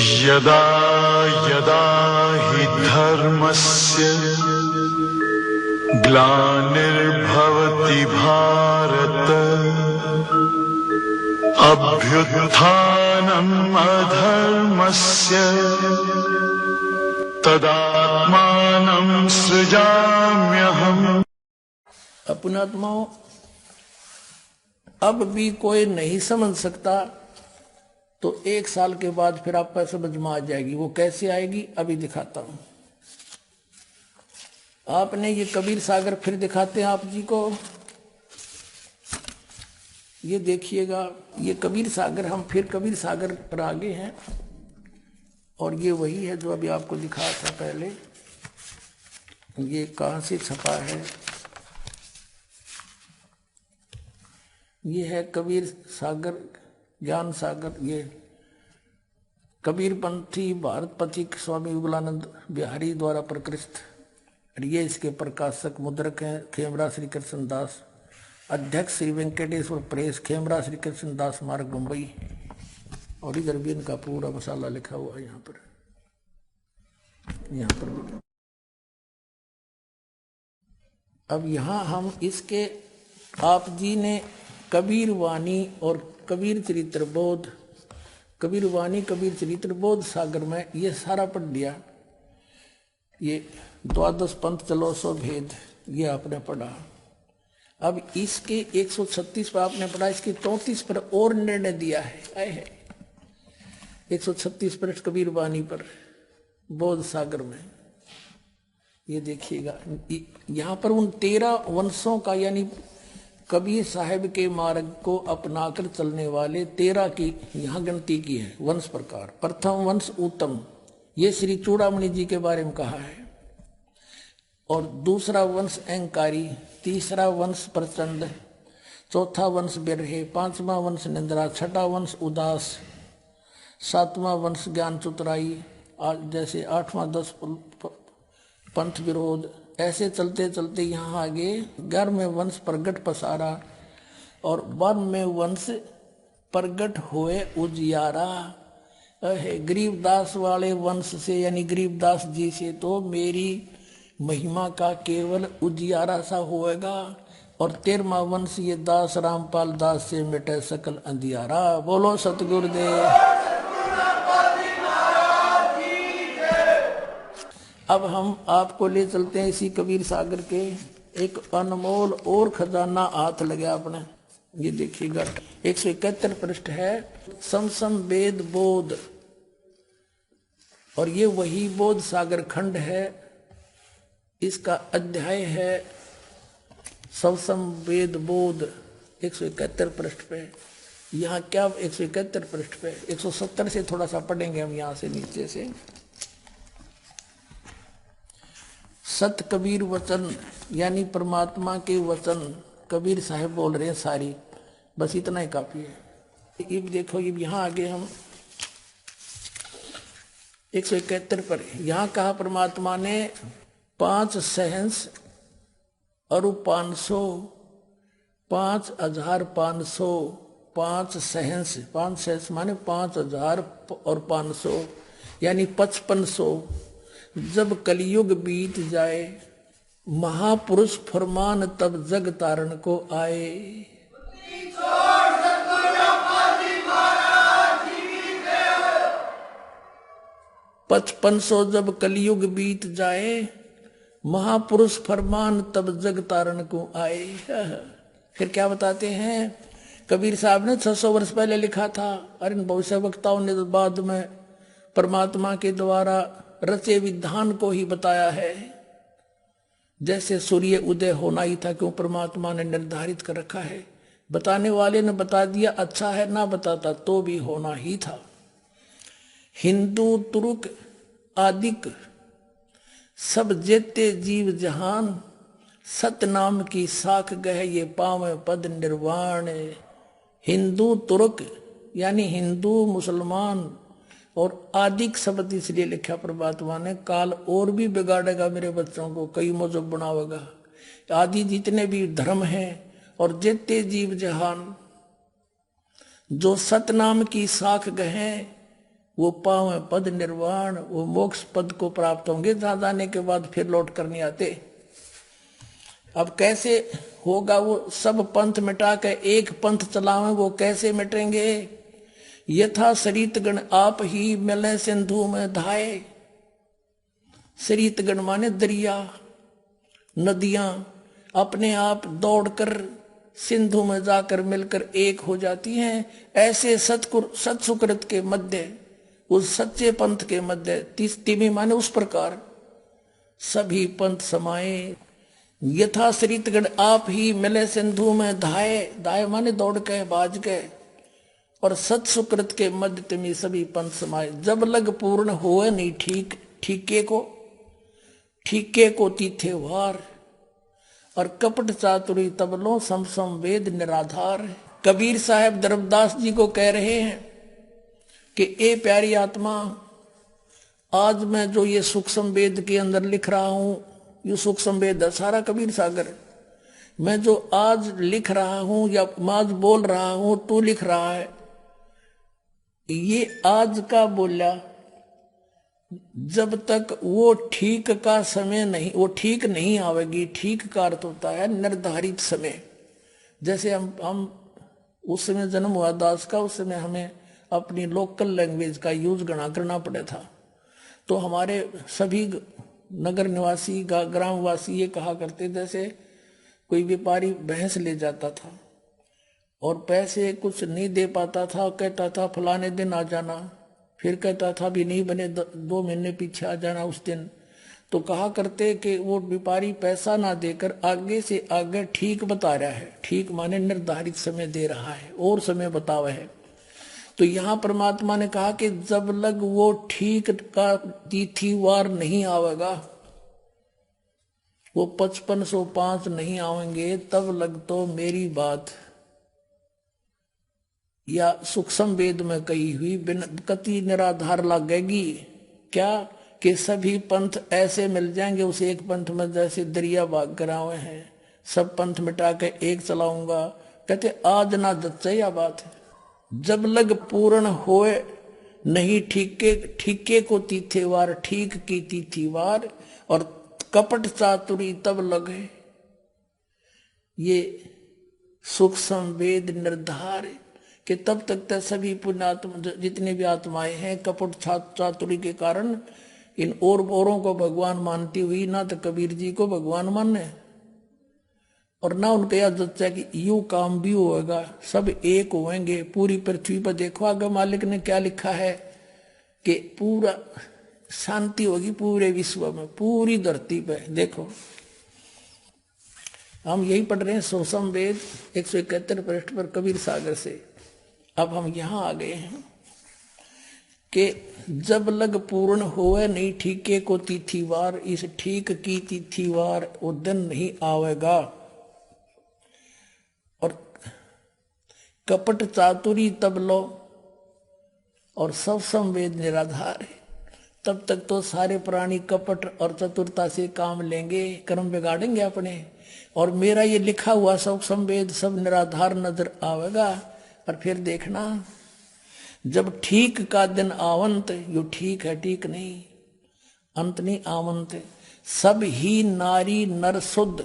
यदा यदा हि धर्मस्य ग्लानिर्भवति भारत अभ्युत्थानम् अधर्मस्य तदात्मानं सृजाम्यहम्। अपनात्माओं, अब भी कोई नहीं समझ सकता तो 1 साल के बाद फिर आपको समझ में आ जाएगी। वो कैसे आएगी अभी दिखाता हूं। आपने ये कबीर सागर फिर दिखाते हैं आप जी को। ये देखिएगा, ये कबीर सागर, हम फिर कबीर सागर पर आगे हैं और ये वही है जो अभी आपको दिखाया था पहले। ये कहाँ से छपा है? ये है कबीर सागर, ज्ञान सागर। ये कबीर पंथी भारत पथिक स्वामी विमलानंद बिहारी द्वारा प्रकृत। ये इसके प्रकाशक मुद्रक हैं खेमरा श्री कृष्ण दास, अध्यक्ष श्री वेंकटेश्वर प्रेस, खेमरा श्री कृष्ण दास मार्ग, मुंबई। और इधर भी इनका पूरा मसाला लिखा हुआ है यहाँ पर भी। अब यहाँ हम इसके, आप जी ने कबीर वाणी और कबीर चरित्र बोध, कबीर वाणी कबीर चरित्र बोध सागर में ये सारा पढ़ लिया। ये 12 पंथ चलो सो भेद ये आपने पढ़ा। अब इसके 136 पर आपने पढ़ा, इसके 34 पर और निर्णय दिया है 136 पृष्ठ कबीर वाणी पर बोध सागर में। ये देखिएगा, यहाँ पर उन 13 वंशों का, यानी कबीर साहब के मार्ग को अपनाकर चलने वाले 13 की यहाँ गिनती की है वंश प्रकार। प्रथम वंश उत्तम, ये श्री चूड़ामणि जी के बारे में कहा है। और दूसरा वंश अहंकारी, तीसरा वंश प्रचंड, चौथा वंश बिरहे, पांचवा वंश निंद्रा, छठा वंश उदास, सातवां वंश ज्ञान चतुराई, जैसे 8वां 10 पंथ विरोध। ऐसे चलते चलते यहाँ आगे 11वें वंश प्रगट पसारा और 12वें वंश प्रगट हुए उजियारा है। गरीबदास वाले वंश से, यानी गरीबदास जी से तो मेरी महिमा का केवल उजियारा सा होएगा। और 13वां वंश ये दास रामपाल दास से मिटे सकल अंधियारा। बोलो सतगुरुदेव। अब हम आपको ले चलते हैं इसी कबीर सागर के एक अनमोल और खजाना हाथ लगे आपने। ये देखिएगा 171 पृष्ठ है, समसम वेद बोध। और ये वही बोध सागर खंड है, इसका अध्याय है समसम वेद बोध 171 पृष्ठ पे। यहाँ क्या 171 पृष्ठ पे, 170 से थोड़ा सा पढ़ेंगे हम यहाँ से नीचे से। सत कबीर वचन, यानी परमात्मा के वचन कबीर साहब बोल रहे हैं सारी, बस इतना ही काफी है। ये देखो, ये यहाँ आगे हम 171 पर यहाँ कहा परमात्मा ने 5 सहंस और 500, 5500, 5 सहंस, 5 सहंस माने 5000 और 500 यानी 5500। जब कलयुग बीत जाए महापुरुष फरमान तब जग तारण को आए। 5500 जब कलयुग बीत जाए महापुरुष फरमान तब जग तारण को आए। फिर क्या बताते हैं, कबीर साहब ने 600 वर्ष पहले लिखा था और इन भविष्य वक्ताओं ने बाद में परमात्मा के द्वारा रचे विधान को ही बताया है। जैसे सूर्य उदय होना ही था, क्यों परमात्मा ने निर्धारित कर रखा है। बताने वाले ने बता दिया, अच्छा है, ना बताता तो भी होना ही था। हिंदू तुर्क आदिक सब जेते जीव जहान, सतनाम की साख गह ये पावे पद निर्वाण। हिंदू तुर्क यानी हिंदू मुसलमान और आदिक शब्द इसलिए लिखा परमात्मा ने, काल और भी बिगाड़ेगा मेरे बच्चों को, कई मजहब बनावेगा। आदि जितने भी धर्म हैं और जेते जीव जहान, जो सतनाम की साख गहे वो पावे पद निर्वाण, वो मोक्ष पद को प्राप्त होंगे जहां जाने के बाद फिर लौट कर नहीं आते। अब कैसे होगा? वो सब पंथ मिटा के एक पंथ चलावे, वो कैसे मिटेंगे? यथा सरित गण आप ही मिले सिंधु में धाये। सरित गण माने दरिया, नदियां अपने आप दौड़कर सिंधु में जाकर मिलकर एक हो जाती हैं। ऐसे सत्सुकृत के मध्य, उस सच्चे पंथ के मध्य, तिमी माने उस प्रकार सभी पंथ समाये। यथा सरित गण आप ही मिले सिंधु में धाये, धाये माने दौड़ के बाज के, और सत्सुकृत के मध्य तिमी सभी पंथ समाये। जब लग पूर्ण होए नहीं ठीक, ठीके को तीथे वार, और कपट चातुरी तबलो सम सम वेद निराधार। कबीर साहब धर्मदास जी को कह रहे हैं कि ए प्यारी आत्मा, आज मैं जो ये सूक्ष्म वेद के अंदर लिख रहा हूं, ये सूक्ष्म वेद है सारा कबीर सागर। मैं जो आज लिख रहा हूं या आज बोल रहा हूं, तू लिख रहा है, ये आज का बोला। जब तक वो ठीक का समय नहीं, वो ठीक नहीं आवेगी। ठीक का अर्थ होता है निर्धारित समय। जैसे हम उस समय जन्म हुआ दास का, उस समय हमें अपनी लोकल लैंग्वेज का यूज करना पड़ा था। तो हमारे सभी नगर निवासी ग्रामवासी ये कहा करते, जैसे कोई व्यापारी भैंस ले जाता था और पैसे कुछ नहीं दे पाता था, कहता था फलाने दिन आ जाना, फिर कहता था भी नहीं बने 2 महीने पीछे आ जाना उस दिन। तो कहा करते कि वो व्यापारी पैसा ना देकर आगे से आगे ठीक बता रहा है। ठीक माने निर्धारित समय दे रहा है और समय बतावा है। तो यहाँ परमात्मा ने कहा कि जब लग वो ठीक का तिथिवार नहीं आवेगा, वो 5505 नहीं आवेंगे, तब लग तो मेरी बात या सूक्ष्म वेद में कही हुई बिन कति निराधार लगेगी। क्या कि सभी पंथ ऐसे मिल जाएंगे उस एक पंथ में, जैसे दरिया भाग करावे हैं। सब पंथ मिटा के एक चलाऊंगा। कहते आज ना जच्चे या बात है। जब लग पूर्ण होए नहीं ठीके को तीथेवार, ठीक की तीथीवार, और कपट चातुरी तब लगे। ये सूक्ष्म वेद निर्धार कि तब तक तो सभी पुण्यात्मा जितने भी आत्माएं हैं कपट चातुरी के कारण इन औरों को भगवान मानती हुई ना तो कबीर जी को भगवान माने और ना उनके याद जच्चा कि यू काम भी होगा, सब एक होंगे। पूरी पृथ्वी पर देखो आगे मालिक ने क्या लिखा है कि पूरा शांति होगी पूरे विश्व में, पूरी धरती पे। देखो हम यही पढ़ रहे हैं सूक्ष्म वेद 171 पृष्ठ पर कबीर सागर से। अब हम यहां आ गए हैं कि जब लग पूर्ण होए नहीं ठीके को तिथिवार, इस ठीक की तिथिवार वो दिन नहीं आवेगा। और कपट चातुरी तब लो, और सब संवेद निराधार है। तब तक तो सारे प्राणी कपट और चतुरता से काम लेंगे, कर्म बिगाड़ेंगे अपने, और मेरा ये लिखा हुआ सब संवेद सब निराधार नजर आवेगा। और फिर देखना जब ठीक का दिन आवंत, यो ठीक है ठीक नहीं, अंत नहीं आवंत, सब ही नारी नर शुद्ध,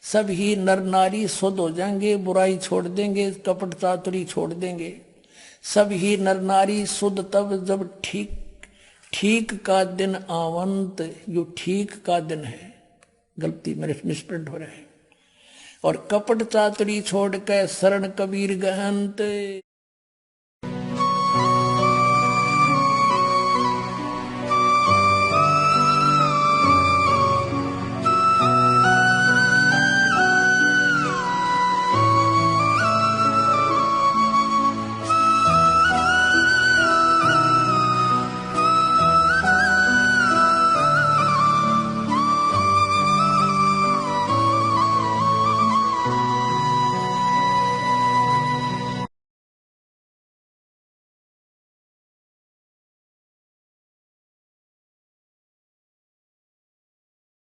सब ही नर नारी शुद्ध हो जाएंगे, बुराई छोड़ देंगे, कपट चातुरी छोड़ देंगे। सब ही नर नारी शुद्ध तब जब ठीक का दिन आवंत, यो ठीक का दिन है, गलती मेरे मिसप्रिंट हो रहा है। और कपट चातुरी छोड़ के शरण कबीर गहंत।